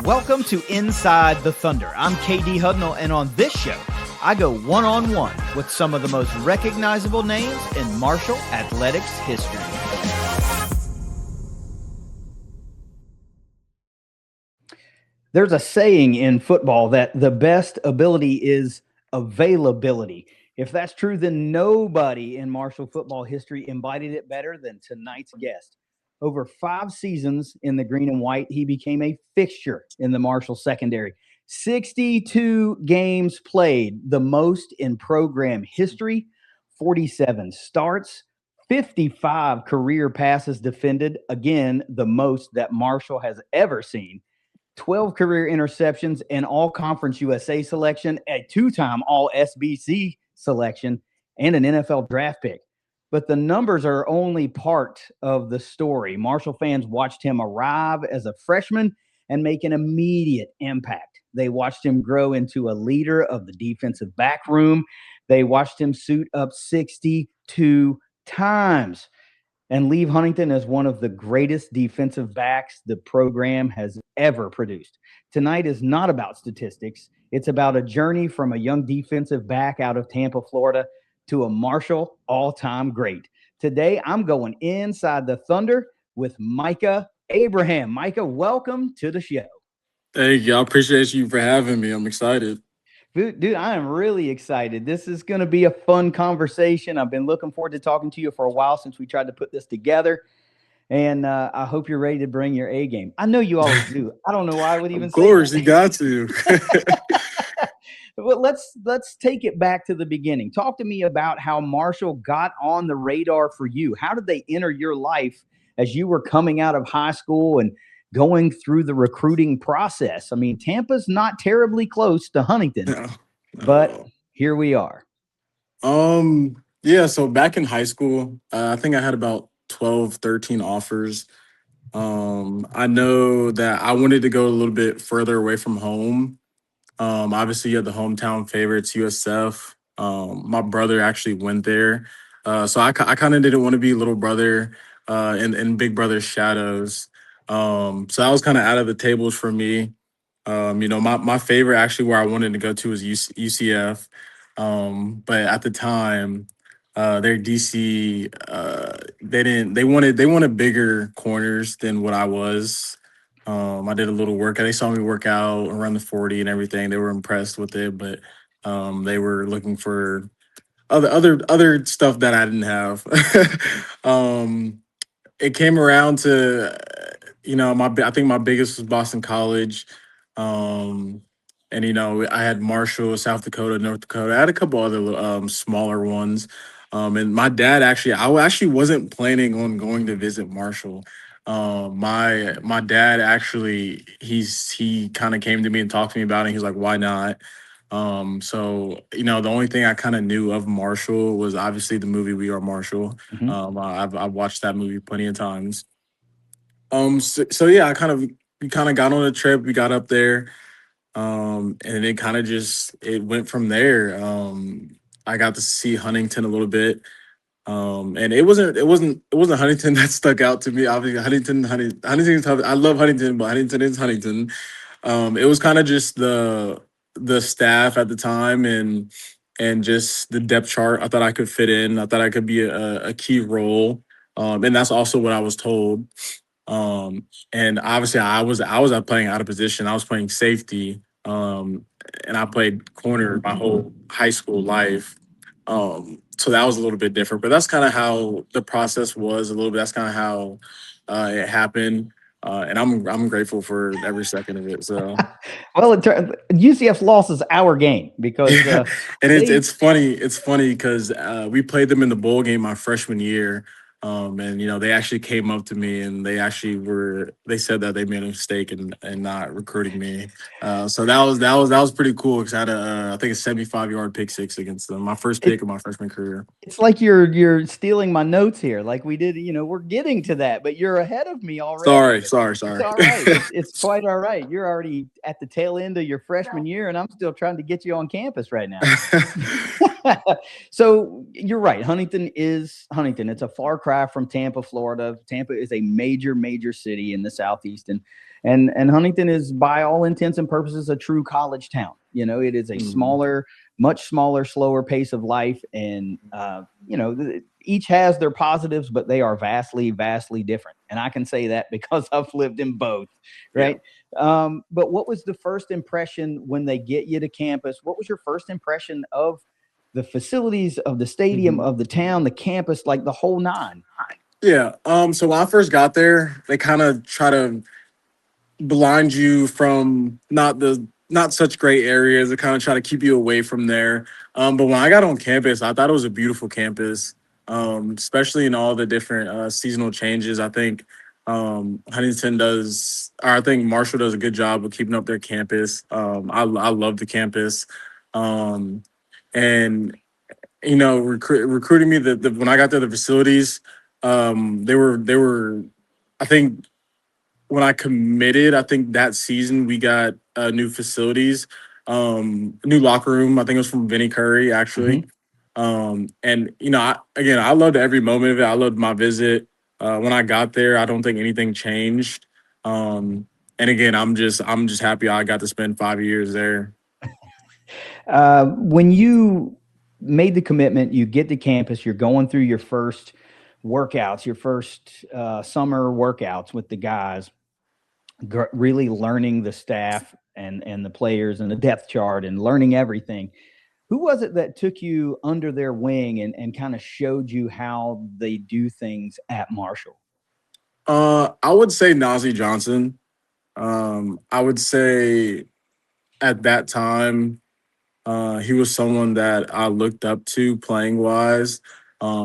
Welcome to Inside the Thunder. I'm KD Hudnall, and on this show, I go one-on-one with some of the most recognizable names in Marshall athletics history. There's a saying in football that the best ability is availability. If that's true, then nobody in Marshall football history embodied it better than tonight's guest. Over 5 seasons in the green and white, he became a fixture in the Marshall secondary. 62 games played, the most in program history, 47 starts, 55 career passes defended, again, the most that Marshall has ever seen, 12 career interceptions, an all-conference USA selection, a 2-time all-SBC selection, and an NFL draft pick. But the numbers are only part of the story. Marshall fans watched him arrive as a freshman and make an immediate impact. They watched him grow into a leader of the defensive back room. They watched him suit up 62 times and leave Huntington as one of the greatest defensive backs the program has ever produced. Tonight is not about statistics. It's about a journey from a young defensive back out of Tampa, Florida, to a Marshall all-time great. Today, I'm going inside the Thunder with Micah Abraham. Micah, welcome to the show. Thank you. I appreciate you for having me. I'm excited. Dude, I am really excited. This is going to be a fun conversation. I've been looking forward to talking to you for a while since we tried to put this together. And I hope you're ready to bring your A game. I know you always do. I don't know why I would even say that. Of course, you got to. Well, let's take it back to the beginning. Talk to me about how Marshall got on the radar for you. How did they enter your life as you were coming out of high school and going through the recruiting process? I mean, Tampa's not terribly close to Huntington, No. but here we are. Yeah, so back in high school, I think I had about 12, 13 offers. I know that I wanted to go a little bit further away from home. Obviously, you have the hometown favorites, USF. My brother actually went there. So I kind of didn't want to be little brother in big brother's shadows. So that was kind of out of the tables for me. My favorite actually where I wanted to go to was UCF. But at the time, their DC, they wanted bigger corners than what I was. I did a little workout. They saw me work out around the 40 and everything. They were impressed with it, but they were looking for other stuff that I didn't have. It came around to, I think my biggest was Boston College. And, I had Marshall, South Dakota, North Dakota. I had a couple other smaller ones. And my dad I actually wasn't planning on going to visit Marshall. My dad actually, he kind of came to me and talked to me about it. He's like, why not? So, the only thing I kind of knew of Marshall was obviously the movie We Are Marshall. Mm-hmm. I've watched that movie plenty of times. So yeah, we kind of got on a trip. We got up there, and it kind of it went from there. I got to see Huntington a little bit. And it wasn't Huntington that stuck out to me. Obviously, Huntington's tough. I love Huntington, but Huntington is Huntington. It was kind of just the staff at the time and just the depth chart. I thought I could fit in. I thought I could be a key role. And that's also what I was told. And obviously I was playing out of position. I was playing safety. And I played corner my whole high school life. So that was a little bit different, but that's kind of how the process was a little bit. That's kind of how it happened. And I'm grateful for every second of it. So, well, UCF's loss is our game because, and it's funny. It's funny because we played them in the bowl game my freshman year. And they actually came up to me and they said that they made a mistake and not recruiting me. So that was pretty cool because I had I think a 75-yard pick six against them, my first pick of my freshman career. It's like you're stealing my notes here. Like we did, we're getting to that, but you're ahead of me already. Sorry. It's all right. It's quite all right. You're already at the tail end of your freshman year, and I'm still trying to get you on campus right now. So you're right. Huntington is Huntington. It's a far cry from Tampa, Florida. Tampa is a major, major city in the Southeast, and Huntington is, by all intents and purposes, a true college town. It is a smaller, much smaller, slower pace of life, and each has their positives, but they are vastly, vastly different. And I can say that because I've lived in both, right? But what was the first impression when they get you to campus? What was your first impression of the facilities, of the stadium, of the town, the campus, like the whole nine? Yeah. So when I first got there, they kind of try to blind you from not such great areas. They kind of try to keep you away from there. But when I got on campus, I thought it was a beautiful campus, especially in all the different seasonal changes. I think Huntington does, or I think Marshall does a good job of keeping up their campus. I love the campus, and recruiting me. When I got there, the facilities, they were. I think when I committed, I think that season we got new facilities, new locker room. I think it was from Vinny Curry actually. And I loved every moment of it. I loved my visit. When I got there, I don't think anything changed. And again, I'm just happy I got to spend 5 years there. When you made the commitment, you get to campus, you're going through your first workouts, your first summer workouts with the guys, really learning the staff and the players and the depth chart and learning everything. Who was it that took you under their wing and kind of showed you how they do things at Marshall? I would say Nazi Johnson. I would say at that time, he was someone that I looked up to playing wise.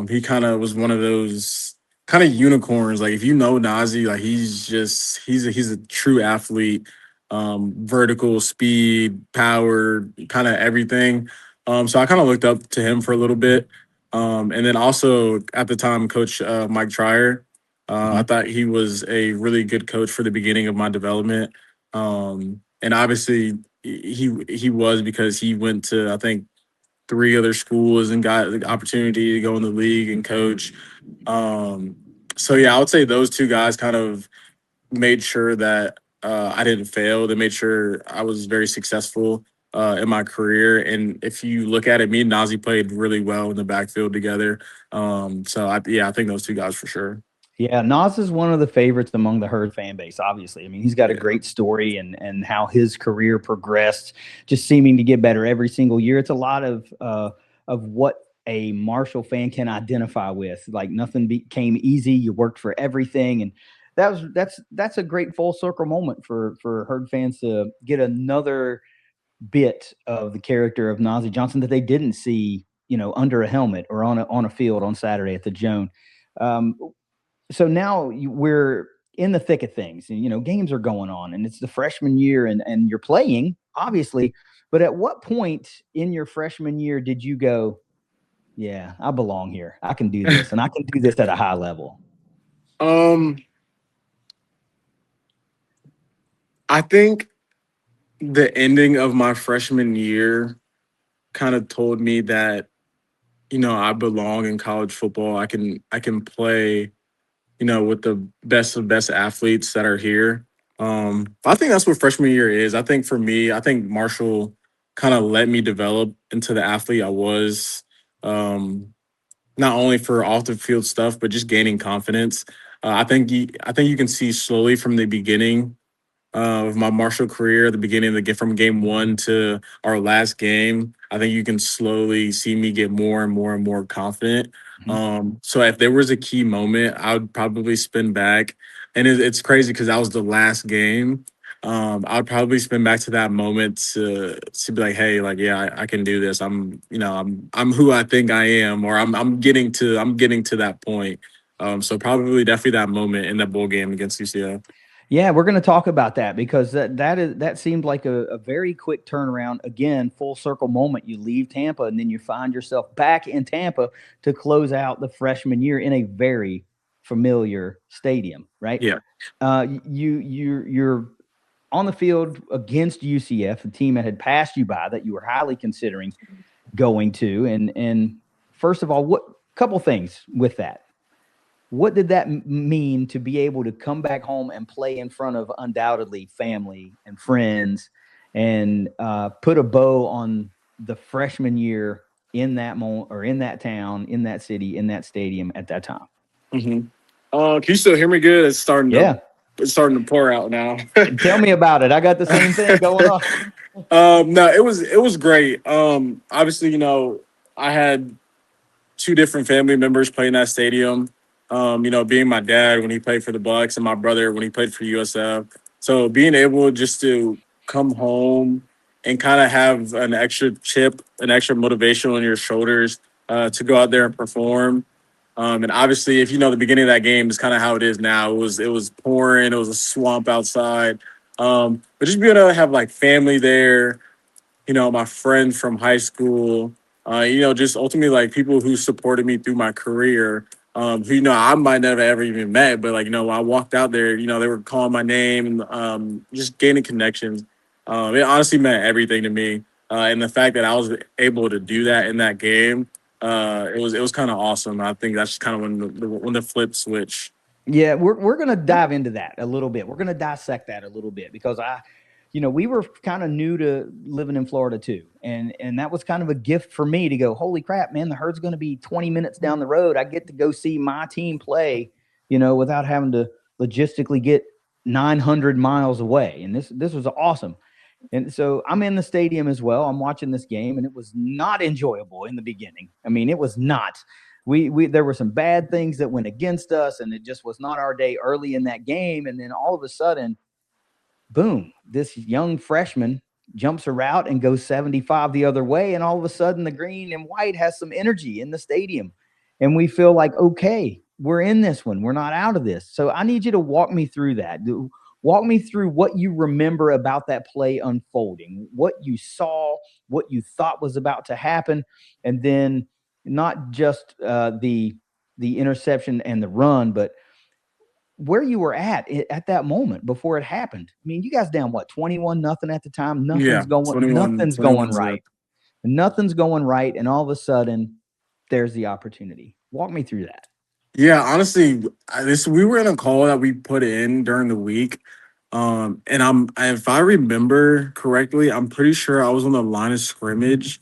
He kind of was one of those kind of unicorns. Like if you know Nazi, like he's a true athlete. Vertical speed, power, kind of everything. So I kind of looked up to him for a little bit. And then also at the time, Coach Mike Trier. I thought he was a really good coach for the beginning of my development. And obviously he was because he went to I think three other schools and got the opportunity to go in the league and coach. Um, so yeah, I would say those two guys kind of made sure that I didn't fail. They made sure I was very successful in my career. And if you look at it, me and Nazi played really well in the backfield together. I think those two guys for sure. Yeah, Nas is one of the favorites among the Herd fan base, obviously. I mean, he's got a Yeah. great story and how his career progressed, just seeming to get better every single year. It's a lot of what a Marshall fan can identify with. Like nothing became easy. You worked for everything, and that's a great full circle moment for Herd fans to get another bit of the character of Nazi Johnson that they didn't see, under a helmet or on a field on Saturday at the Joan. Um, so now we're in the thick of things, and games are going on, and it's the freshman year, and you're playing, obviously. But at what point in your freshman year did you go, yeah, I belong here, I can do this, and I can do this at a high level? Um, I think the ending of my freshman year kind of told me that I belong in college football. I can play with the best of best athletes that are here. I think that's what freshman year is. I think for me, I think Marshall kind of let me develop into the athlete I was. Um, Not only for off the field stuff, but just gaining confidence. I think you can see slowly from the beginning of my Marshall career, the beginning of from game one to our last game, I think you can slowly see me get more and more and more confident. Mhm. So if there was a key moment, I would probably spin back, and it's crazy because that was the last game. I'd probably spin back to that moment to be like, hey, like yeah, I can do this. I'm who I think I am, or I'm getting to that point. So probably definitely that moment in that bowl game against UCF. Yeah, we're going to talk about that because that seemed like a very quick turnaround. Again, full circle moment. You leave Tampa and then you find yourself back in Tampa to close out the freshman year in a very familiar stadium, right? Yeah. You're on the field against UCF, a team that had passed you by that you were highly considering. going to? And first of all, what couple things with that? What did that mean to be able to come back home and play in front of undoubtedly family and friends and put a bow on the freshman year in that moment or in that town, in that city, in that stadium at that time? Hmm. Can you still hear me good? Yeah. It's starting to pour out now. Tell me about it. I got the same thing going on. No, it was great. Obviously, I had two different family members play in that stadium. Being my dad when he played for the Bucks and my brother when he played for USF. So being able just to come home and kind of have an extra chip, an extra motivation on your shoulders to go out there and perform. And obviously, if you know the beginning of that game is kind of how it is now. It was pouring. It was a swamp outside. But just being able to have like family there, my friends from high school, just ultimately like people who supported me through my career, who, I might never ever even met, but like, when I walked out there, they were calling my name and just gaining connections. It honestly meant everything to me. And the fact that I was able to do that in that game, it was kind of awesome. I think that's just kind of when the flip switch. Yeah, we're gonna dive into that a little bit. We're gonna dissect that a little bit because we were kind of new to living in Florida too, and that was kind of a gift for me to go. Holy crap, man! The herd's gonna be 20 minutes down the road. I get to go see my team play, without having to logistically get 900 miles away. And this was awesome. And so I'm in the stadium as well. I'm watching this game, and it was not enjoyable in the beginning. I mean, it was not. We there were some bad things that went against us, and it just was not our day early in that game. And then all of a sudden, boom, this young freshman jumps a route and goes 75 the other way, and all of a sudden the green and white has some energy in the stadium, and we feel like, okay, we're in this one, we're not out of this. So I need you to walk me through that. Walk me through what you remember about that play unfolding, what you saw, what you thought was about to happen, and then not just the interception and the run, but where you were at that moment before it happened. I mean, you guys down what, 21-0 at the time? Yeah, 21, Nothing's going 21 zip. right. Nothing's going right, and all of a sudden, there's the opportunity. Walk me through that. Yeah, honestly, this we were in a call that we put in during the week, and if I remember correctly, I'm pretty sure I was on the line of scrimmage,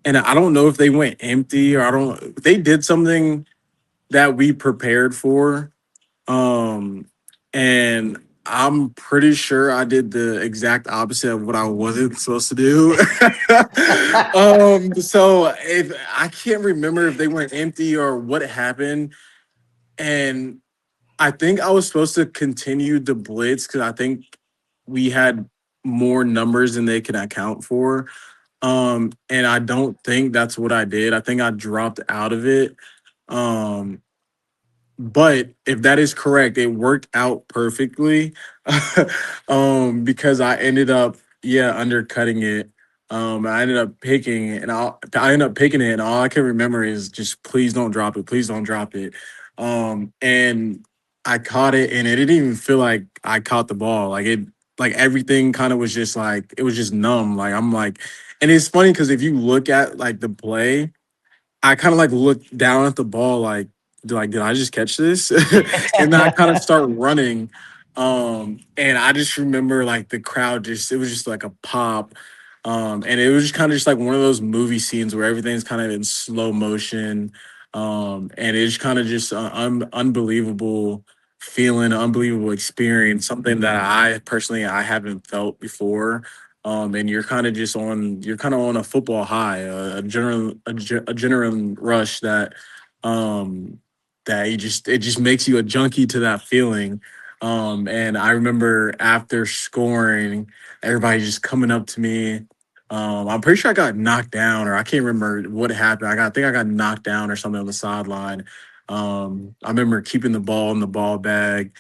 and I don't know if they went empty or I don't. They did something that we prepared for, um, and I'm pretty sure I did the exact opposite of what I wasn't supposed to do. So if I can't remember if they went empty or what happened, and I think I was supposed to continue the blitz because I think we had more numbers than they could account for. And I don't think that's what I did. I think I dropped out of it. Um, but if that is correct, it worked out perfectly. Because I ended up, yeah, undercutting it. I ended up picking it, and I ended up picking it, and all I can remember is just please don't drop it, please don't drop it. And I caught it, and it didn't even feel like I caught the ball. Like everything kind of was just like it was just numb. Like I'm like, and it's funny because if you look at like the play, I kind of like looked down at the ball did I just catch this? And then I kind of start running. And I just remember like the crowd just it was just like a pop. And it was just kind of just like one of those movie scenes where everything's kind of in slow motion. And it's kind of just unbelievable feeling, unbelievable experience, something that I personally I haven't felt before. And you're kind of on a football high, adrenaline rush um, that it just makes you a junkie to that feeling. And I remember after scoring, everybody just coming up to me. I'm pretty sure I got knocked down, or I can't remember what happened. I think I got knocked down or something on the sideline. I remember keeping the ball in the ball bag.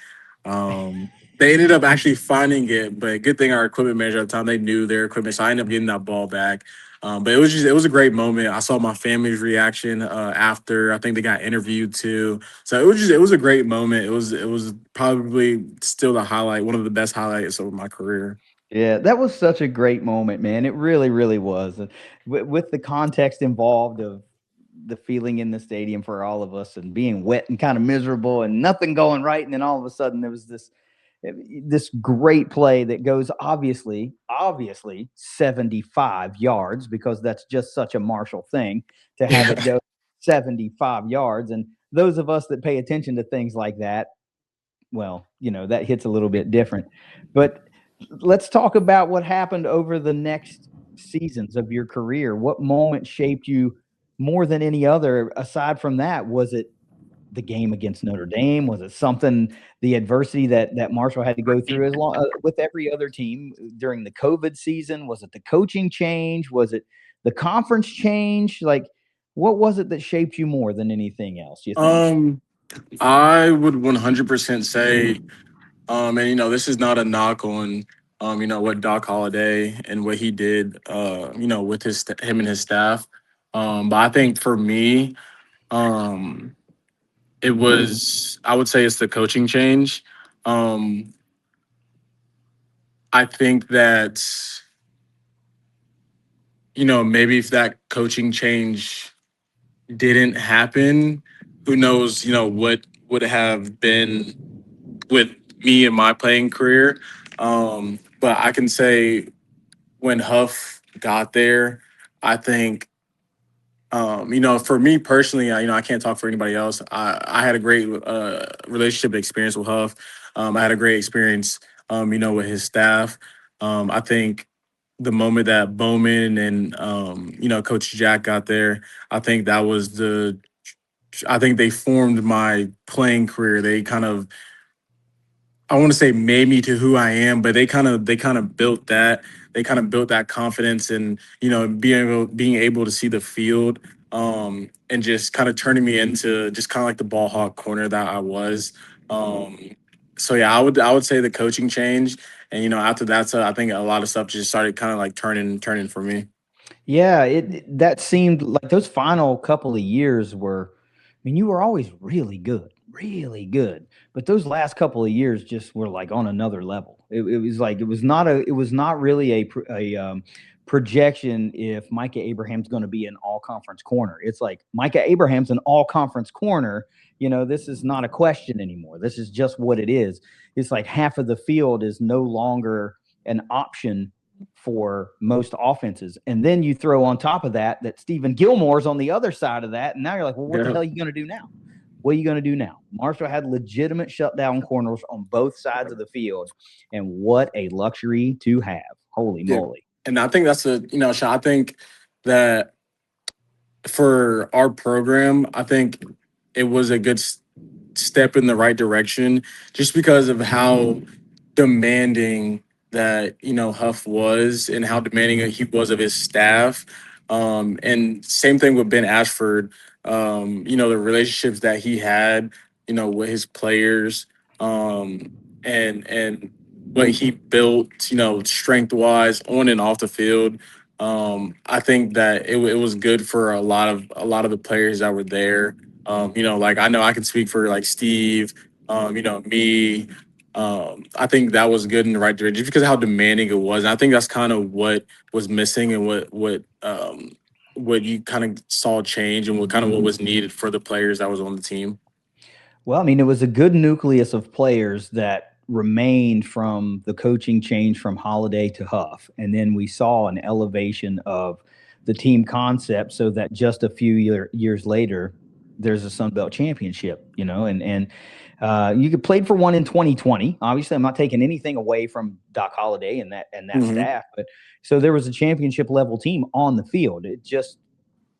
They ended up actually finding it, but good thing our equipment manager at the time they knew their equipment, so I ended up getting that ball back. But it was a great moment. I saw my family's reaction after. I think they got interviewed too, so it was a great moment. It was probably still the highlight, one of the best highlights of my career. Yeah, that was such a great moment, man. It really, really was. With the context involved of the feeling in the stadium for all of us and being wet and kind of miserable and nothing going right. And then all of a sudden there was this great play that goes obviously 75 yards because that's just such a Marshall thing to have it Yeah. go 75 yards. And those of us that pay attention to things like that, well, that hits a little bit different. But let's talk about what happened over the next seasons of your career. What moment shaped you more than any other aside from that? Was it the game against Notre Dame? Was it something, the adversity that Marshall had to go through as long with every other team during the COVID season? Was it the coaching change? Was it the conference change? Like, what was it that shaped you more than anything else, you think? Um, I would 100% say, and this is not a knock on, what Doc Holliday and what he did, with him and his staff. But I think for me, um, I would say it's the coaching change. Um, I think that, maybe if that coaching change didn't happen, who knows, what would have been with me and my playing career. But I can say when Huff got there, I think, for me personally, I can't talk for anybody else. I had a great relationship experience with Huff. I had a great experience, with his staff. I think the moment that Bowman and Coach Jack got there, I think that was I think they formed my playing career. They kind of, I want to say, made me to who I am, but they kind of built that. They kind of built that confidence and being able to see the field, and just kind of turning me into just kind of like the ball hawk corner that I was. Um, so yeah, I would say the coaching change, and after that, so I think a lot of stuff just started kind of like turning for me. Yeah, that seemed like those final couple of years were, I mean, you were always really good, really good. But those last couple of years just were like on another level. It was like it was not really a projection if Micah Abraham's going to be an all conference corner. It's like Micah Abraham's an all conference corner. This is not a question anymore. This is just what it is. It's like half of the field is no longer an option for most offenses. And then you throw on top of that Stephen Gilmore's on the other side of that. And now you're like, well, what the Yeah. hell are you going to do now? What are you going to do now? Marshall had legitimate shutdown corners on both sides of the field. And what a luxury to have. Holy Yeah. moly. And I think that's Sean, I think that for our program, I think it was a good step in the right direction just because of how demanding that Huff was and how demanding he was of his staff. And same thing with Ben Ashford. The relationships that he had, with his players, and what he built, strength wise on and off the field. I think that it was good for a lot of the players that were there. Like I know I can speak for like Steve, me. I think that was good in the right direction just because of how demanding it was. And I think that's kind of what was missing and what you kind of saw change and what was needed for the players that was on the team. Well, I mean, it was a good nucleus of players that remained from the coaching change from Holiday to Huff. And then we saw an elevation of the team concept so that just a few years later, there's a Sun Belt championship, and you could played for one in 2020. Obviously, I'm not taking anything away from Doc Holiday and that Hmm. staff, but so there was a championship level team on the field. It just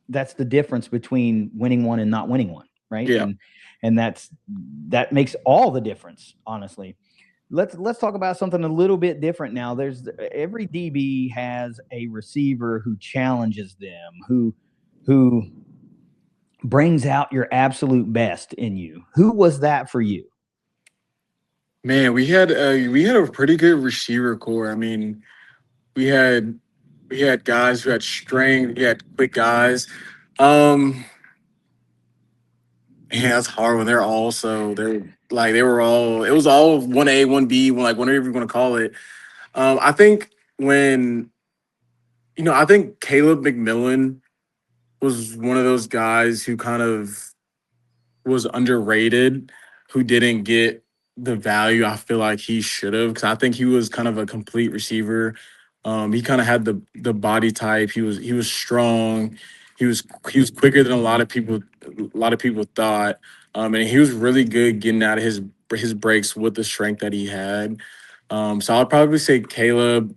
that's the difference between winning one and not winning one, right? Yeah. And that makes all the difference, honestly. Let's talk about something a little bit different now. There's every DB has a receiver who challenges them, who brings out your absolute best in you. Who was that for you? Man, we had a pretty good receiver core. I mean, we had we had guys who had strength, we had quick guys. Um, Yeah, that's hard when they're like they were all, it was all 1A, 1B, like whatever you want to call it. I think when I think Caleb McMillan was one of those guys who kind of was underrated, who didn't get the value I feel like he should have. Because I think he was kind of a complete receiver. He kind of had the body type. He was strong. He was he was quicker than a lot of people thought. And he was really good getting out of his breaks with the strength that he had. So I'd probably say Caleb.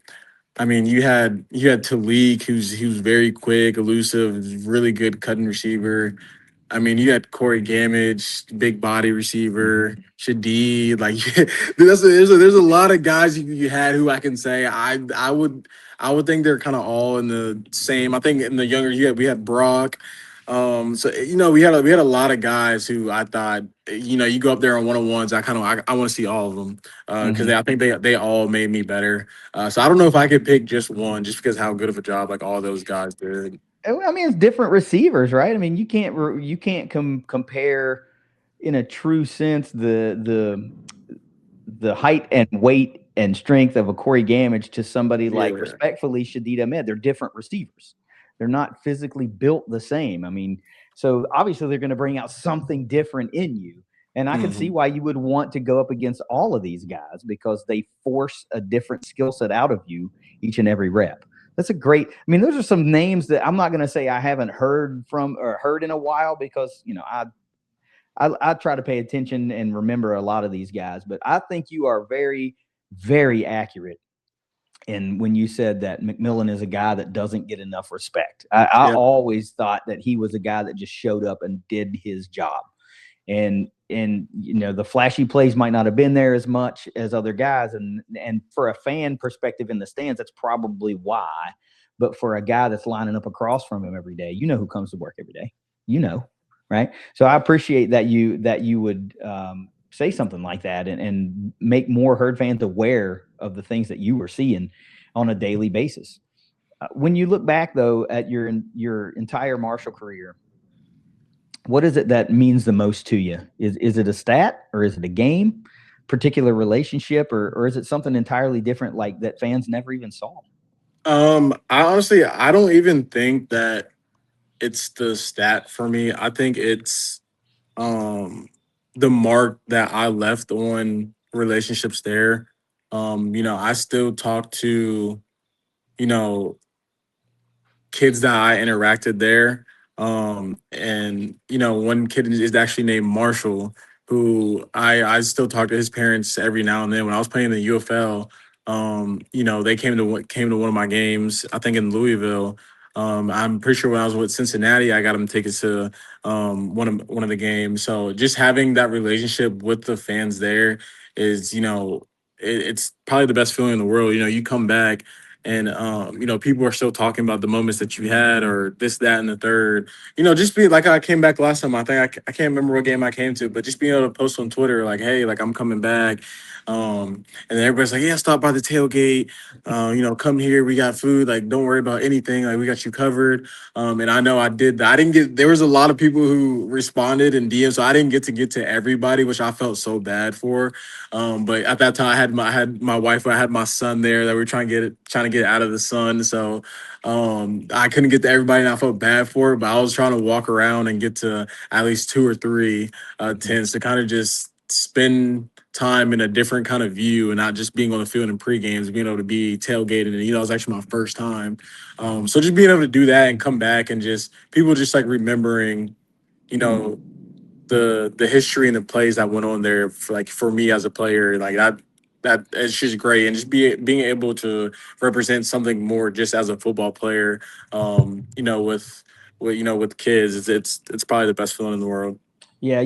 I mean, you had Talik, who's very quick, elusive, really good cutting receiver. I mean, you had Corey Gamage, big body receiver, Shadeed. Like, there's a lot of guys you had who I can say I would think they're kind of all in the same. I think in the younger we had Brock. So we had a lot of guys who I thought you go up there on one-on-ones. I want to see all of them because Mhm. I think they all made me better. So I don't know if I could pick just one just because how good of a job like all those guys did. I mean, it's different receivers, right? I mean, you can't compare in a true sense the height and weight and strength of a Corey Gamage to somebody like Yeah. respectfully Shadid Ahmed. They're different receivers. They're not physically built the same. I mean, so obviously they're going to bring out something different in you. And I can see Hmm. why you would want to go up against all of these guys because they force a different skill set out of you each and every rep. That's a great. I mean, those are some names that I'm not going to say I haven't heard from or heard in a while because I try to pay attention and remember a lot of these guys, but I think you are very, very accurate. And when you said that McMillan is a guy that doesn't get enough respect, I Yep. always thought that he was a guy that just showed up and did his job. And the flashy plays might not have been there as much as other guys, and for a fan perspective in the stands, that's probably why. But for a guy that's lining up across from him every day, who comes to work every day, right? So I appreciate that you would say something like that and make more herd fans aware of the things that you were seeing on a daily basis. When you look back though at your entire Marshall career, what is it that means the most to you? Is it a stat or is it a game, particular relationship, or is it something entirely different like that fans never even saw? I don't even think that it's the stat for me. I think it's um the mark that I left on relationships there. I still talk to, you know, kids that I interacted there. And one kid is actually named Marshall, who I still talk to his parents every now and then. When I was playing in the UFL, they came to one of my games. I think in Louisville. I'm pretty sure when I was with Cincinnati, I got them tickets to one of the games. So just having that relationship with the fans there is, it's probably the best feeling in the world. You come back and people are still talking about the moments that you had or this, that, and the third. Just be like I came back last time. I think I can't remember what game I came to, but just being able to post on Twitter like, hey, like I'm coming back. And then everybody's like, yeah, stop by the tailgate. Come here. We got food. Like, don't worry about anything. Like, we got you covered. And I know I did that. I didn't get. There was a lot of people who responded in DM, so I didn't get to everybody, which I felt so bad for. But at that time, I had my wife, I had my son there that we were trying to get out of the sun. So I couldn't get to everybody, and I felt bad for it. But I was trying to walk around and get to at least two or three tents to kind of just spend time in a different kind of view and not just being on the field in pre-games, being able to be tailgated. And it was actually my first time. So just being able to do that and come back and just people just like remembering, you know, the history and the plays that went on there for me as a player, like that it's just great. And just being able to represent something more just as a football player, with kids, it's probably the best feeling in the world. Yeah,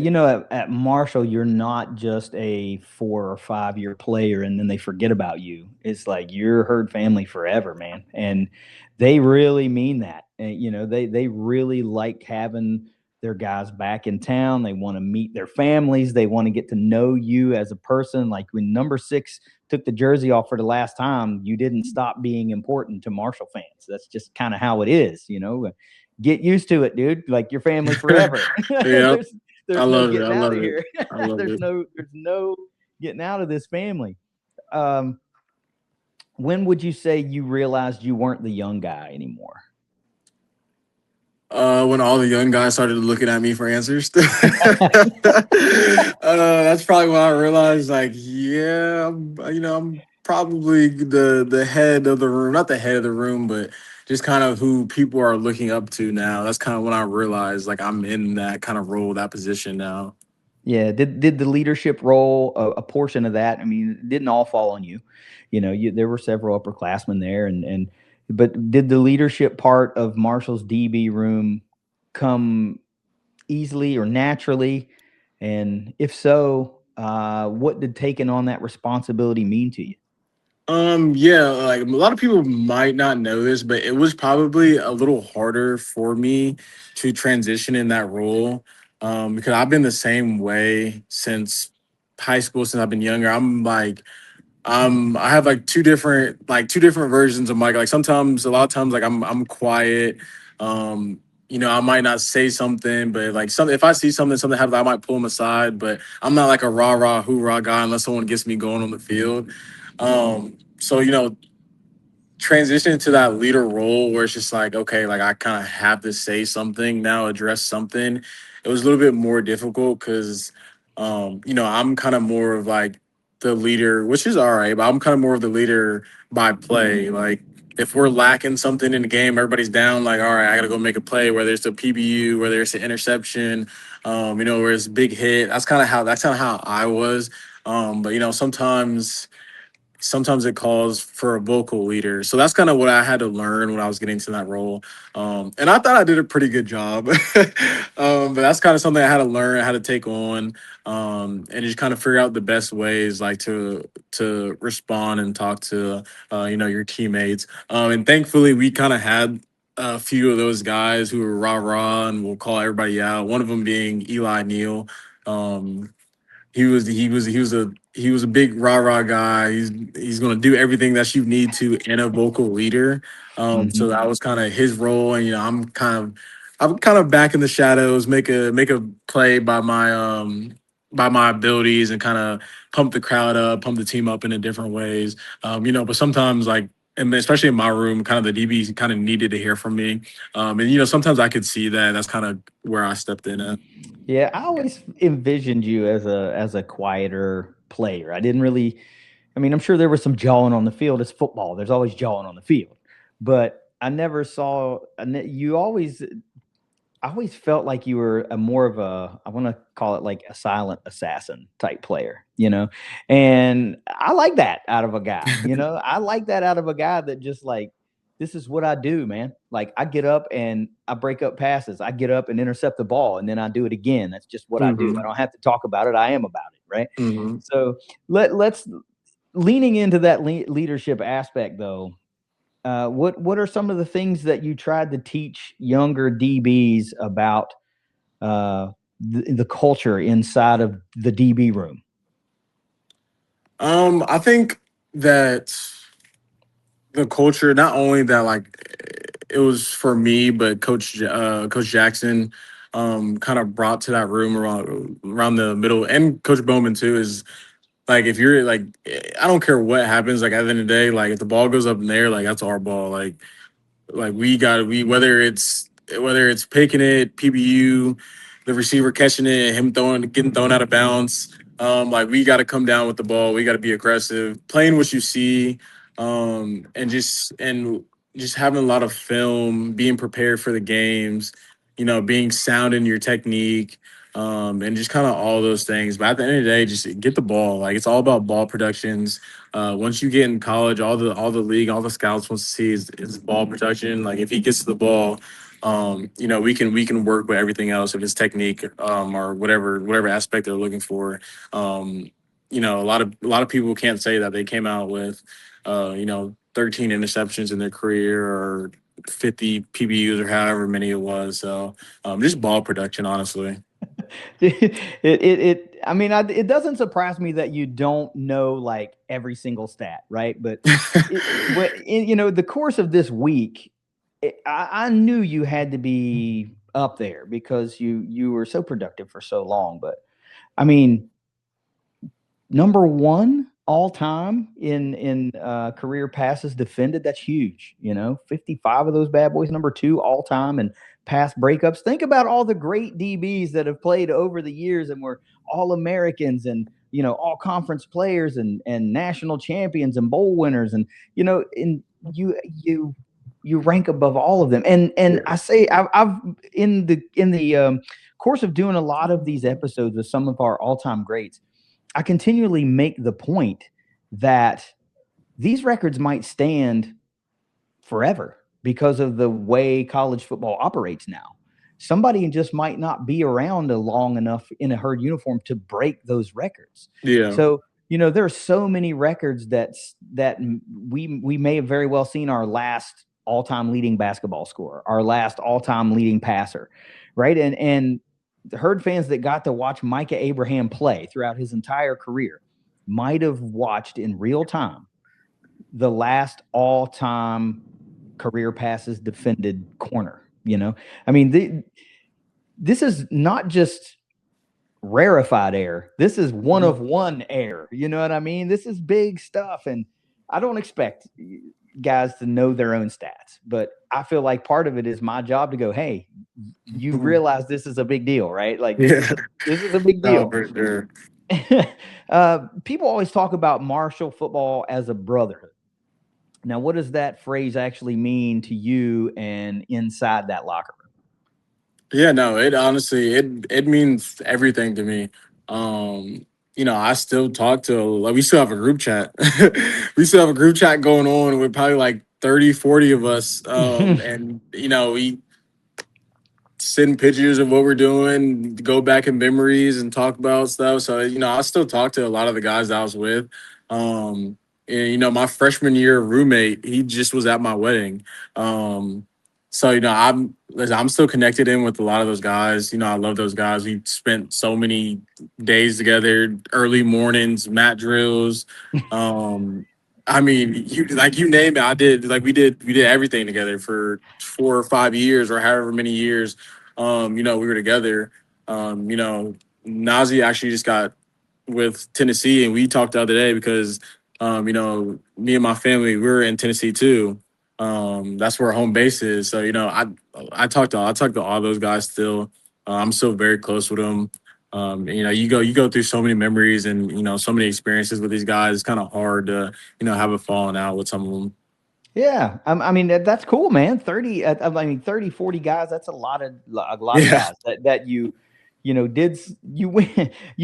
at Marshall, you're not just a 4 or 5 year player and then they forget about you. It's like you're herd family forever, man. And they really mean that. And, they really like having their guys back in town. They want to meet their families. They want to get to know you as a person. Like when number 6 took the jersey off for the last time, you didn't stop being important to Marshall fans. That's just kind of how it is. Get used to it, dude. Like your family forever. Yeah, there's I there's no love it. I getting out love of it. here. I love there's it. no there's no getting out of this family. Um, When would you say you realized you weren't the young guy anymore? When all the young guys started looking at me for answers. That's probably when I realized, like, yeah, I'm probably the head of the room, not the head of the room, but just kind of who people are looking up to now. That's kind of when I realized, like, I'm in that kind of role, that position now. Yeah. Did the leadership role a portion of that? I mean, it didn't all fall on you. There were several upperclassmen there, but did the leadership part of Marshall's DB room come easily or naturally? And if so, what did taking on that responsibility mean to you? Yeah, like a lot of people might not know this, but it was probably a little harder for me to transition in that role. Because I've been the same way since high school, since I've been younger. I have like two different versions of Mike. Like sometimes, a lot of times, like I'm quiet. I might not say something, but like some if I see something happens, I might pull him aside. But I'm not like a rah rah hoorah guy unless someone gets me going on the field. So transition to that leader role where it's just like, okay, like I kind of have to say something now, address something. It was a little bit more difficult because, I'm kind of more of like the leader, which is all right, but I'm kind of more of the leader by play. Like if we're lacking something in the game, everybody's down. Like, all right, I got to go make a play, whether it's a PBU, whether it's an interception, where it's a big hit. That's kind of how I was. But sometimes it calls for a vocal leader. So that's kind of what I had to learn when I was getting to that role. And I thought I did a pretty good job. But that's kind of something I had to learn, I had to take on, and just kind of figure out the best ways like to respond and talk to your teammates. And thankfully we kind of had a few of those guys who were rah rah and will call everybody out. One of them being Eli Neal. Um, he was a big rah rah guy. He's gonna do everything that you need to in a vocal leader. So Mhm. that was kind of his role, and I'm kind of back in the shadows, make a play by my abilities, and kind of pump the crowd up, pump the team up in a different ways. But sometimes like. And especially in my room, kind of the DBs kind of needed to hear from me, and sometimes I could see that. That's kind of where I stepped in at. Yeah, I always envisioned you as a quieter player. I didn't really. I mean, I'm sure there was some jawing on the field. It's football. There's always jawing on the field, but I never saw. You always. I always felt like you were a more of a. I want to call it like a silent assassin type player. And I like that out of a guy. I like that out of a guy that just like this is what I do, man. Like I get up and I break up passes. I get up and intercept the ball, and then I do it again. That's just what I do. I Hmm. don't have to talk about it. I am about it, right? Hmm. So let's leaning into that leadership aspect, though. What are some of the things that you tried to teach younger DBs about the culture inside of the DB room? I think that the culture, not only that, like it was for me, but Coach Jackson, kind of brought to that room around the middle, and Coach Bowman too. Is like if you're like, I don't care what happens. Like at the end of the day, like if the ball goes up in there, like that's our ball. Like we whether it's picking it, PBU, the receiver catching it, him getting thrown out of bounds. Like we got to come down with the ball. We got to be aggressive, playing what you see, and just having a lot of film, being prepared for the games. Being sound in your technique, and just kind of all those things. But at the end of the day, just get the ball. Like it's all about ball productions. Once you get in college, all the league, all the scouts wants to see is ball production. Like if he gets to the ball, we can work with everything else if it's technique, or whatever aspect they're looking for. A lot of people can't say that they came out with 13 interceptions in their career or 50 PBUs or however many it was. So just ball production, honestly. I mean, it doesn't surprise me that you don't know like every single stat, right? But in the course of this week, I knew you had to be up there because you were so productive for so long. But I mean, number one. all time in career passes defended. That's huge. 55 of those bad boys, number 2 all time and pass breakups. Think about all the great DBs that have played over the years and were all Americans and all conference players and national champions and bowl winners and you rank above all of them. And I say I've in the course of doing a lot of these episodes with some of our all-time greats, I continually make the point that these records might stand forever because of the way college football operates now. Somebody just might not be around long enough in a herd uniform to break those records. Yeah. So, there are so many records that we may have very well seen our last all-time leading basketball scorer, our last all-time leading passer, right? And the Herd fans that got to watch Micah Abraham play throughout his entire career might have watched in real time the last all-time career passes defended corner. I mean, this is not just rarefied air. This is one of one air. You know what I mean? This is big stuff. And I don't expect guys to know their own stats, but I feel like part of it is my job to go, hey, you realize this is a big deal, right? Like this is a big deal. Oh, for sure. People always talk about Marshall football as a brotherhood. Now, what does that phrase actually mean to you and inside that locker room? Yeah, no, it honestly it means everything to me. I still talk to, like, we still have a group chat. We still have a group chat going on with probably like 30, 40 of us. And we send pictures of what we're doing, go back in memories and talk about stuff. So, I still talk to a lot of the guys that I was with. And my freshman year roommate, he just was at my wedding. So, I'm still connected in with a lot of those guys. I love those guys. We spent so many days together, early mornings, mat drills. I mean, you name it, I did. Like we did everything together for 4 or 5 years or however many years. We were together. Nazi actually just got with Tennessee, and we talked the other day because, me and my family, we're in Tennessee too. That's where our home base is. So, I talk to all those guys still. I'm still very close with them. You go through so many memories and, so many experiences with these guys. It's kind of hard to, have a falling out with some of them. Yeah. I mean, that's cool, man. 30, 40 guys. That's a lot of guys that you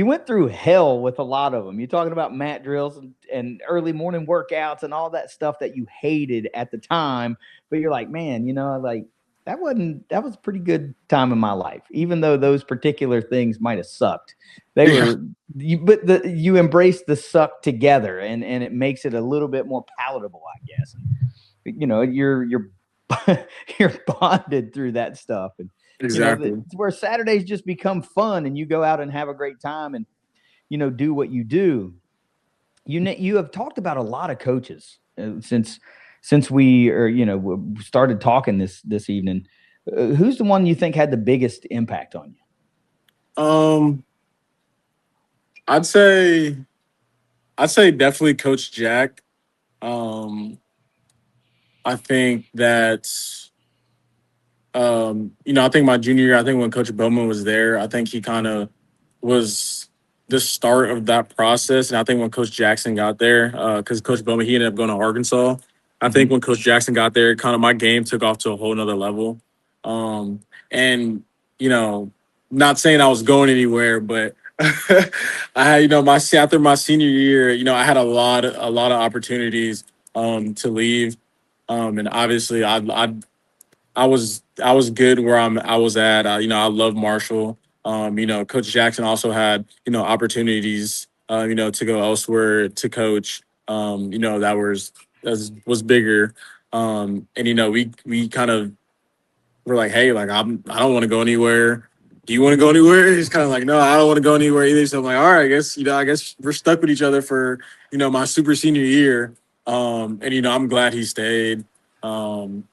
went through hell with a lot of them. You're talking about mat drills and early morning workouts and all that stuff that you hated at the time, but you're like, man, like that was a pretty good time in my life, even though those particular things might have sucked. You embrace the suck together, and it makes it a little bit more palatable, I guess. You're you're bonded through that stuff, and exactly where Saturdays just become fun, and you go out and have a great time, and do what you do. You have talked about a lot of coaches since we started talking this evening. Who's the one you think had the biggest impact on you? I'd say definitely Coach Jack. I think that, I think my junior year, I think when Coach Bowman was there, I think he kind of was the start of that process. And I think when Coach Jackson got there, because Coach Bowman, he ended up going to Arkansas. I think when Coach Jackson got there, kind of my game took off to a whole nother level. And, not saying I was going anywhere, but I had, after my senior year, I had a lot of opportunities to leave. And obviously I was good where I was at. I love Marshall. Coach Jackson also had, opportunities, to go elsewhere to coach, that was bigger. And, we kind of were like, hey, like, I don't want to go anywhere. Do you want to go anywhere? He's kind of like, no, I don't want to go anywhere either. So I'm like, all right, I guess we're stuck with each other for, my super senior year. And, I'm glad he stayed. And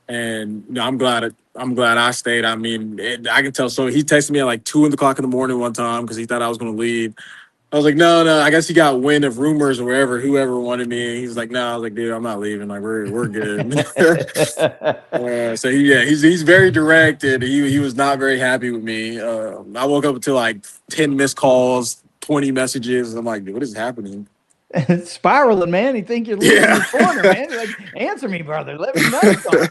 I'm glad I stayed. I mean, I can tell. So he texted me at like 2 o'clock in the morning one time because he thought I was going to leave. I was like, no, no. I guess he got wind of rumors or whoever wanted me. And he's like, no. I was like, dude, I'm not leaving. Like, we're good. So yeah, he's very direct, and he was not very happy with me. I woke up to like 10 missed calls, 20 messages. I'm like, dude, what is happening? Spiraling, man. You think you're losing Yeah. your corner, man. You're like, answer me, brother. Let me know something.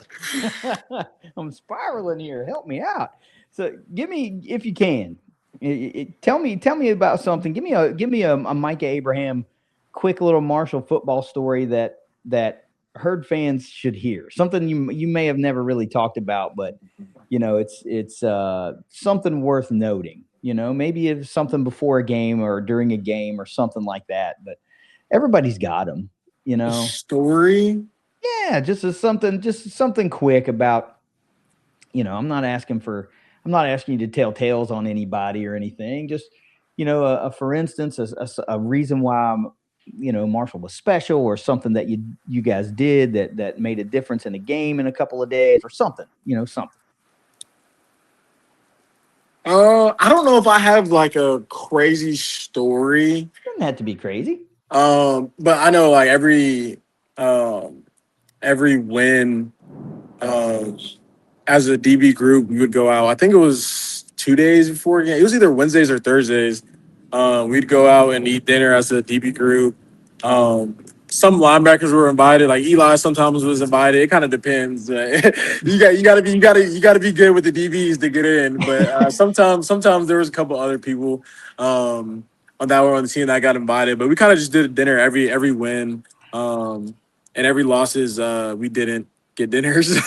I'm spiraling here. Help me out. So, give me, if you can, tell me about something. Give me a Micah Abraham quick little Marshall football story that herd fans should hear. Something you may have never really talked about, but it's something worth noting. Maybe it's something before a game or during a game or something like that. But everybody's got them, you A know. story. Yeah, just something quick about. I'm not asking you to tell tales on anybody or anything. Just for instance, a reason why Marshall was special, or something that you guys did that made a difference in a game in a couple of days, or something. Something. I don't know if I have like a crazy story. Doesn't have to be crazy. But I know like um every win, um as a DB group, we would go out. I think it was 2 days before a game. It was either Wednesdays or Thursdays. We'd go out and eat dinner as a DB group. Some linebackers were invited. Like Eli sometimes was invited. It kind of depends. You gotta be good with the DBs to get in. But sometimes there was a couple other people that were on the team that got invited. But we kind of just did dinner every win, and every losses we didn't get dinners.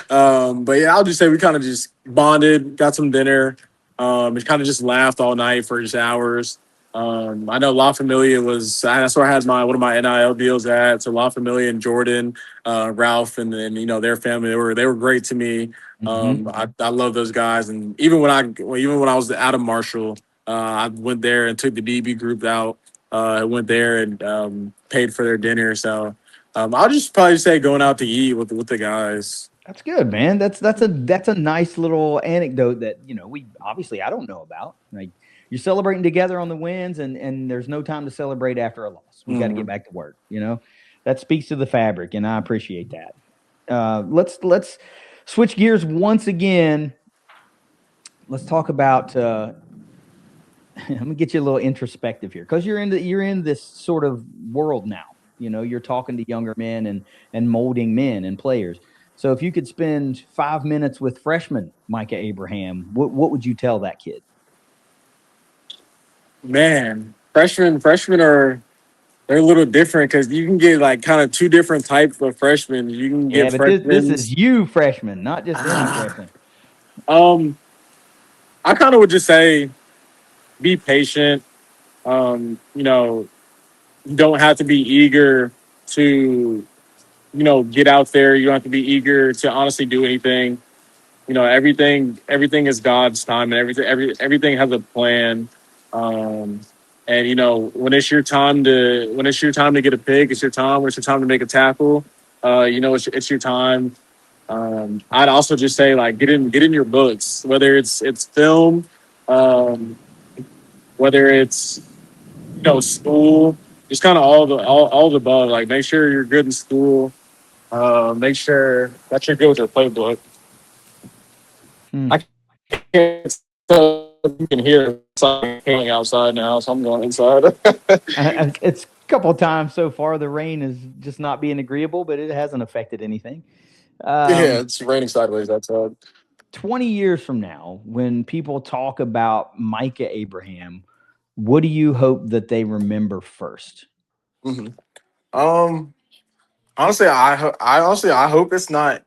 But yeah, I'll just say we kind of just bonded, got some dinner, and kind of just laughed all night for just hours. I know La Familia was that's where I had one of my NIL deals at. So La Familia and Jordan, Ralph, and then their family they were great to me. Hmm. I love those guys, and even when I was out of Marshall, I went there and took the DB group out. I went there and paid for their dinner. So I'll just probably say going out to eat with the guys. That's good, man. That's a nice little anecdote that we obviously I don't know about. Like, you're celebrating together on the wins, and there's no time to celebrate after a loss. We got to get Mhm. back to work. That speaks to the fabric, and I appreciate that. Let's switch gears once again. Let's talk about. I'm gonna get you a little introspective here, because you're in this sort of world now. You're talking to younger men and molding men and players. So if you could spend 5 minutes with freshman Micah Abraham, what would you tell that kid? Man, freshmen are they're a little different because you can get like kind of two different types of freshmen. You can Yeah, get but this freshmen. is you freshman, not just any Ah, freshman. um, I kind of would just say be patient. You don't have to be eager to get out there. You don't have to be eager to honestly do anything. Everything is God's time, and everything has a plan. Um, and when it's your time to get a pick, it's your time. When it's your time to make a tackle, it's your time. I'd also just say like get in your books, whether it's film, um, whether it's school, just kind of all the above. Like make sure you're good in school. Make sure that you're good with your playbook. Hmm. I can't tell if you can hear it's like hailing outside now, so I'm going inside. It's a couple of times so far. The rain is just not being agreeable, but it hasn't affected anything. Yeah, Um, it's raining sideways outside. 20 years from now, when people talk about Micah Abraham, what do you hope that they remember first? hmm Um, I hope it's not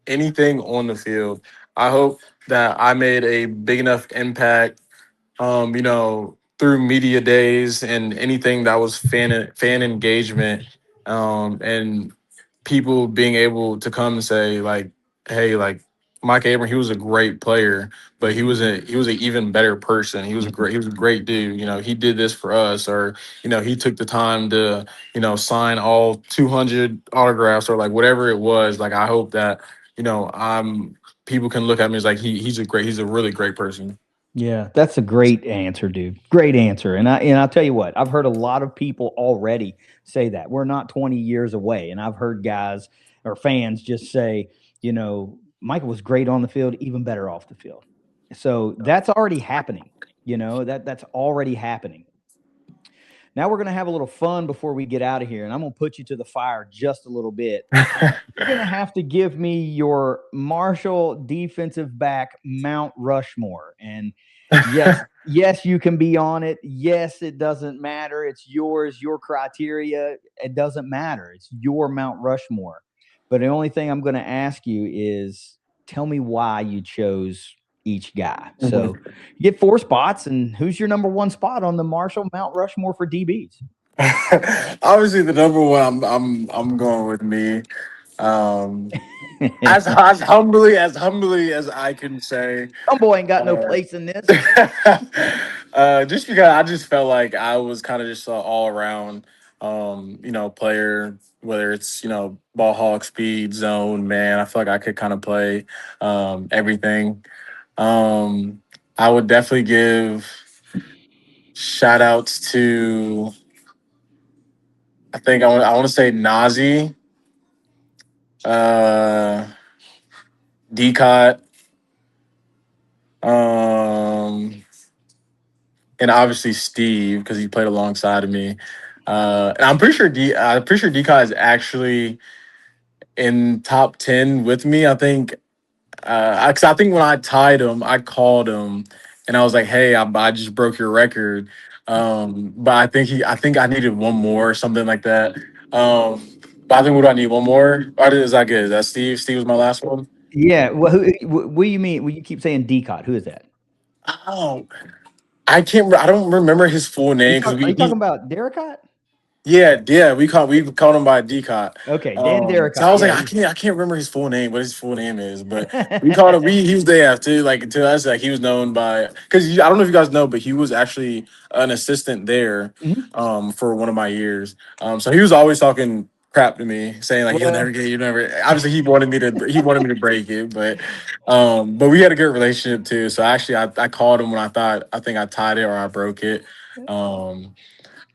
anything on the field. I hope that I made a big enough impact, through media days and anything that was fan engagement, and people being able to come and say like, hey, like Mike Abraham, he was a great player, but he was an even better person. He was a great dude. He did this for us, or he took the time to sign all 200 autographs or like whatever it was. Like I hope that I'm people can look at me as like he's a really great person. Yeah, that's a great answer, dude. Great answer. And I'll tell you what, I've heard a lot of people already say that. We're not 20 years away. And I've heard guys or fans just say, Michael was great on the field, even better off the field. So that's already happening. That's already happening. Now we're going to have a little fun before we get out of here, and I'm going to put you to the fire just a little bit. You're going to have to give me your Marshall defensive back Mount Rushmore. And yes, yes, you can be on it. Yes, it doesn't matter. It's yours, your criteria. It doesn't matter. It's your Mount Rushmore. But the only thing I'm going to ask you is tell me why you chose each guy. So you get 4 spots, and who's your number 1 spot on the Marshall Mount Rushmore for DBs? Obviously, the number one, I'm going with me. Um, as humbly as I can say, Some boy ain't got no uh, place in this. just because I just felt like I was kind of just an all around, player. Whether it's ball hawk, speed, zone, man, I feel like I could kind of play everything. Um, I would definitely give shout outs to. I want to say Nazi, uh, Decot, um, and obviously Steve because he played alongside of me. And I'm pretty sure Decot is actually in top 10 with me. I think, 'cause I think when I tied him, I called him and I was like, "Hey, I just broke your record." But I think I needed one more or something like that. Um, but I think what do I need? One more? Or is that good? Is that Steve? Steve was my last one. Yeah. Well, what do you mean? Well, you keep saying Decot. Who is that? Oh, I can't. I don't remember his full name because Are we you talking he about Derricott? yeah we called him by Decot. Okay, Dan So I Derricott. was like Yeah. I can't remember his full name, what his full name is, but we called him. He was there too. Like to us, like he was known by because I don't know if you guys know, but he was actually an assistant there, Mhm. for one of my years. So he was always talking crap to me, saying like you'll never Well, get, you never. Obviously, he wanted me to break it, but we had a good relationship too. So actually, I called him when I think I tied it or I broke it. Um,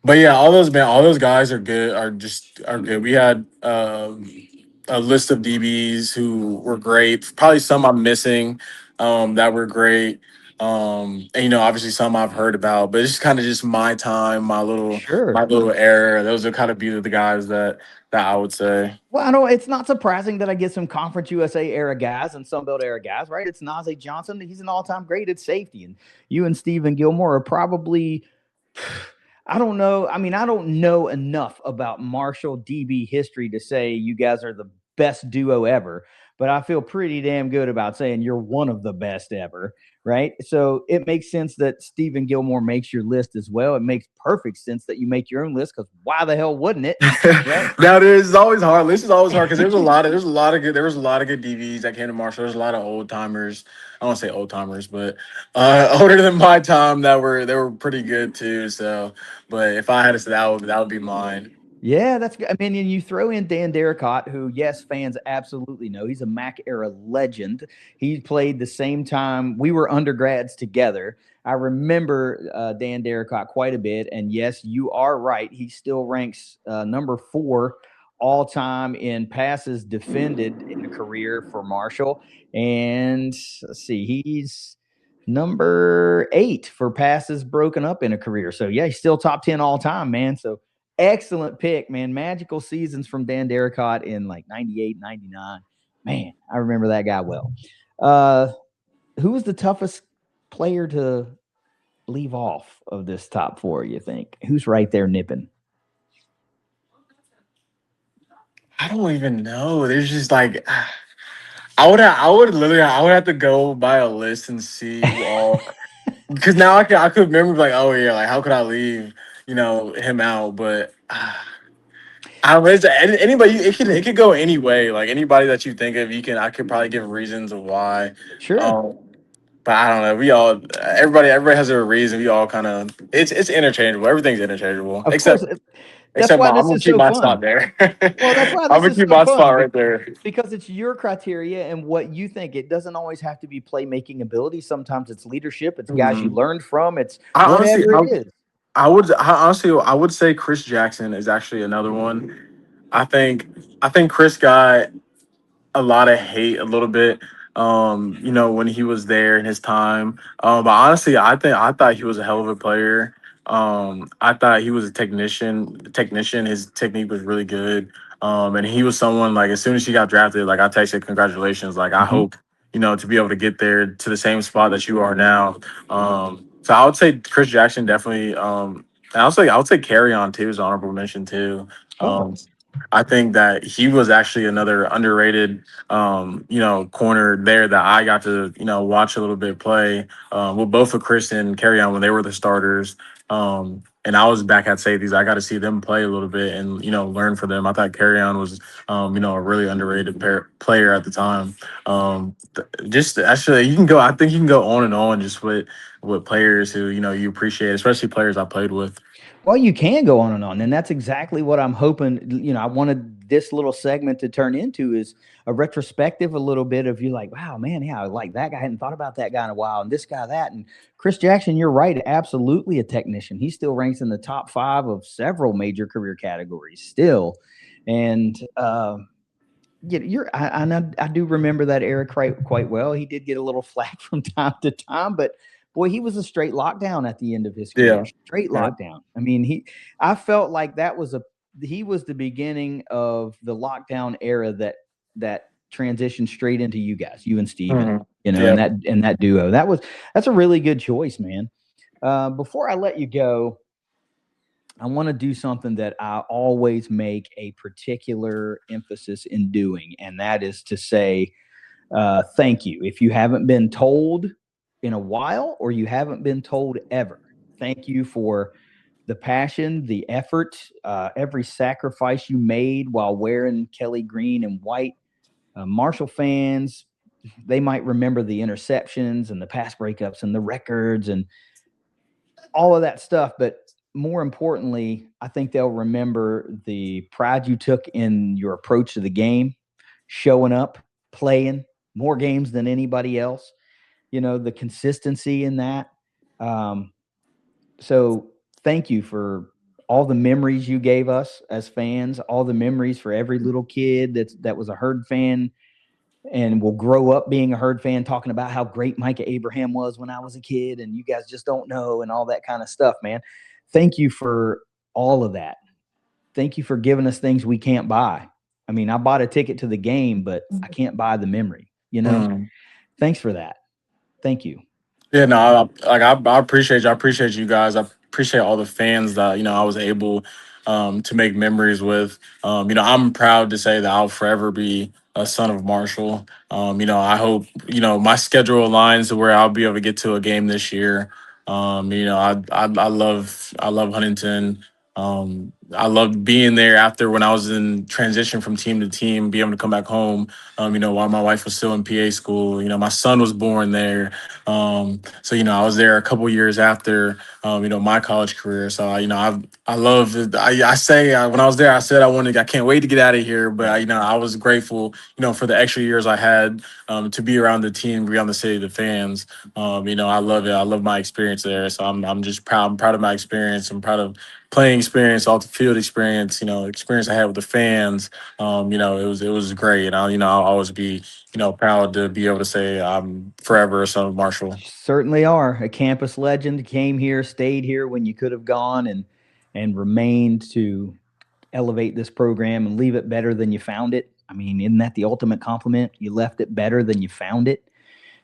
but yeah, all those guys are good. We had a list of DBs who were great. Probably some I'm missing, that were great. And obviously some I've heard about, but it's just kind of just my time, my sure. little era. Those would kind of be the guys that I would say. Well, I don't. It's not surprising that I get some Conference USA era guys and Sunbelt era guys, right? It's Najee Johnson. He's an all-time great at safety, and you and Stephen Gilmore are probably. I don't know. I mean, I don't know enough about Marshall DB history to say you guys are the best duo ever, but I feel pretty damn good about saying you're one of the best ever, right? So it makes sense that Stephen Gilmore makes your list as well. It makes perfect sense that you make your own list because why the hell wouldn't it, right? Now this is always hard. This is always hard because there was a lot of good DVs that came to Marshall. There's a lot of old timers. I don't want to say old timers, but older than my time they were pretty good too. So, but if I had to say that would be mine. Yeah, that's good. I mean, and you throw in Dan Derricott, who, yes, fans absolutely know. He's a Mac era legend. He played the same time we were undergrads together. I remember Dan Derricott quite a bit. And yes, you are right. He still ranks number 4 all time in passes defended in a career for Marshall. And let's see, he's number 8 for passes broken up in a career. So, yeah, he's still top 10 all time, man. So, excellent pick, man. Magical seasons from Dan Derricott in like 98, 99. Man, I remember that guy well. Uh, who was the toughest player to leave off of this top 4, you think? Who's right there nipping? I don't even know. There's just like I would have to go by a list and see who all because now I could remember like, oh yeah, like how could I leave him out, but. I don't know, anybody. It could go any way. Like anybody that you think of, I could probably give reasons of why. Sure. Um, but I don't know. Everybody has a reason. We all kind of it's interchangeable. Everything's interchangeable Of course, except. That's Except why I'm this gonna is keep so my spot fun. there. Well, that's why I'm this gonna is keep so my fun spot right there. because it's your criteria and what you think. It doesn't always have to be playmaking ability. Sometimes it's leadership. It's guys you Mhm. learned from. It's I honestly, whatever it is. I would say Chris Jackson is actually another one. I think I think Chris got a lot of hate a little bit. When he was there in his time. But honestly, I thought he was a hell of a player. I thought he was a technician. His technique was really good. And he was someone like as soon as he got drafted, like I texted congratulations. Like I Mhm. hope, to be able to get there to the same spot that you are now. So I would say Chris Jackson definitely. And I would say Carry On too is an honorable mention too. Oh, Um, I think that he was actually another underrated, corner there that I got to, watch a little bit play with both of Chris and Carry On when they were the starters. And I was back at safeties. I got to see them play a little bit and, learn from them. I thought Carry On was, a really underrated player at the time. Just actually, I think you can go on and on just with players who, you appreciate, especially players I played with. well, you can go on, and that's exactly what I'm hoping. I wanted this little segment to turn into is a retrospective, a little bit of you like, wow, man, yeah, I like that guy. I hadn't thought about that guy in a while, and this guy, that, and Chris Jackson. You're right, absolutely a technician. He still ranks in the top 5 of several major career categories still, and yeah, I do remember that era quite well. He did get a little flack from time to time, but boy, he was a straight lockdown at the end of his career. Yeah. Straight Yeah. lockdown. I mean, I felt like he was the beginning of the lockdown era that transitioned straight into you guys, you and Steven, Mhm. and Yeah. that duo. That's a really good choice, man. Before I let you go, I want to do something that I always make a particular emphasis in doing, and that is to say thank you. If you haven't been told in a while or you haven't been told ever, thank you for the passion, the effort, every sacrifice you made while wearing Kelly green and white. Marshall fans, they might remember the interceptions and the pass breakups and the records and all of that stuff. But more importantly, I think they'll remember the pride you took in your approach to the game, showing up, playing more games than anybody else, the consistency in that. Um, so thank you for all the memories you gave us as fans, all the memories for every little kid that was a Herd fan and will grow up being a Herd fan, talking about how great Micah Abraham was when I was a kid, and you guys just don't know, and all that kind of stuff, man. Thank you for all of that. Thank you for giving us things we can't buy. I mean, I bought a ticket to the game, but I can't buy the memory, Mm. Thanks for that. Thank you. Yeah, no, I appreciate you. I appreciate you guys. I appreciate all the fans that I was able to make memories with. I'm proud to say that I'll forever be a son of Marshall. I hope my schedule aligns to where I'll be able to get to a game this year. I love Huntington. I loved being there after when I was in transition from team to team, be able to come back home. While my wife was still in PA school. My son was born there. So I was there a couple years after my college career. So I love it. I say when I was there, I said I can't wait to get out of here. But I was grateful for the extra years I had to be around the team, be around the city, the fans. I love it. I love my experience there. So I'm just proud. I'm proud of my experience. I'm proud of playing experience, off the field experience. Experience I had with the fans. It was great. And I'll always be proud to be able to say I'm forever a son of Marshall. Certainly are a campus legend. Came here, stayed here when you could have gone, and remained to elevate this program and leave it better than you found it. I mean, isn't that the ultimate compliment? You left it better than you found it.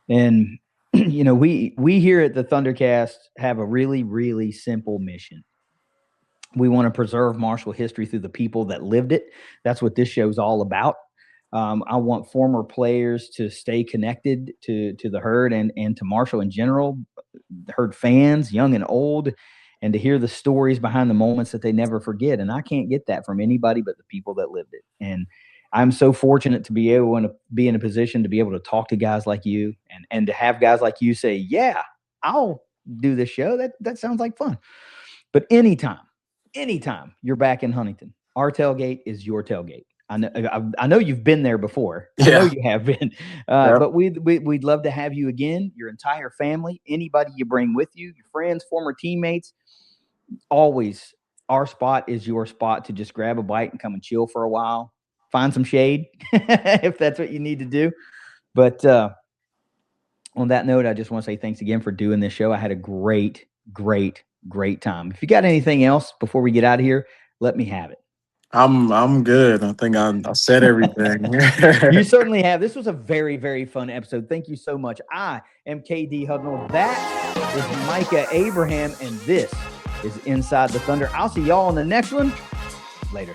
And we here at the Thundercast have a really, really simple mission. We want to preserve Marshall history through the people that lived it. That's what this show's all about. I want former players to stay connected to the Herd and to Marshall in general, Herd fans, young and old, and to hear the stories behind the moments that they never forget. And I can't get that from anybody but the people that lived it. And I'm so fortunate to be able to be in a position to be able to talk to guys like you and to have guys like you say, yeah, I'll do this show. That sounds like fun. But anytime, anytime you're back in Huntington, our tailgate is your tailgate. I know you've been there before. I know you have been, but we'd love to have you again. Your entire family, anybody you bring with you, your friends, former teammates. Always, our spot is your spot to just grab a bite and come and chill for a while, find some shade if that's what you need to do. But on that note, I just want to say thanks again for doing this show. I had a great time. If you got anything else before we get out of here, let me have it. I'm good. I think I said everything. You certainly have. This was a very fun episode. Thank you so much. I am KD Hudnall. That is Micah Abraham, and this is Inside the Thunder. I'll see y'all on the next one. Later.